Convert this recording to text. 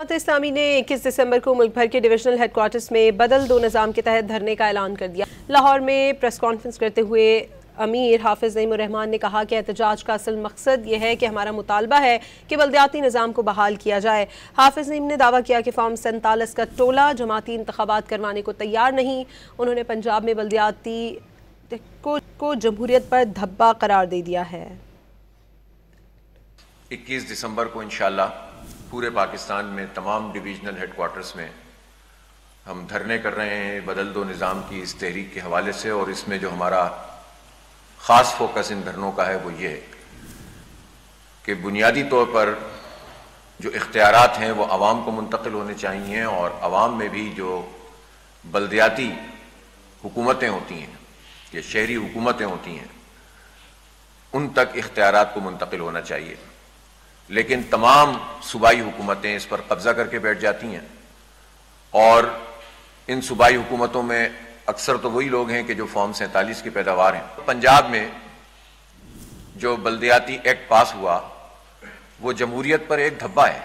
جماعت اسلامی نے 21 دسمبر کو ملک بھر کے ڈویژنل ہیڈ کوارٹرز میں بدل دو نظام کے تحت دھرنے کا اعلان کر دیا۔ لاہور میں پریس کانفرنس کرتے ہوئے امیر حافظ نعیم الرحمان نے کہا کہ احتجاج کا اصل مقصد یہ ہے کہ ہمارا مطالبہ ہے کہ بلدیاتی نظام کو بحال کیا جائے۔ حافظ نعیم نے دعویٰ کیا کہ فارم 47 کا ٹولہ جماعتی انتخابات کروانے کو تیار نہیں۔ انہوں نے پنجاب میں بلدیاتی کو جمہوریت پر دھبا قرار دے دیا ہے۔ 21 دسمبر کو انشاءاللہ پورے پاکستان میں تمام ڈویژنل ہیڈ کوارٹرز میں ہم دھرنے کر رہے ہیں بدل دو نظام کی اس تحریک کے حوالے سے، اور اس میں جو ہمارا خاص فوکس ان دھرنوں کا ہے وہ یہ ہے کہ بنیادی طور پر جو اختیارات ہیں وہ عوام کو منتقل ہونے چاہیے، اور عوام میں بھی جو بلدیاتی حکومتیں ہوتی ہیں یا شہری حکومتیں ہوتی ہیں ان تک اختیارات کو منتقل ہونا چاہیے، لیکن تمام صوبائی حکومتیں اس پر قبضہ کر کے بیٹھ جاتی ہیں، اور ان صوبائی حکومتوں میں اکثر تو وہی لوگ ہیں کہ جو فارم 47 کی پیداوار ہیں۔ پنجاب میں جو بلدیاتی ایکٹ پاس ہوا وہ جمہوریت پر ایک دھبا ہے۔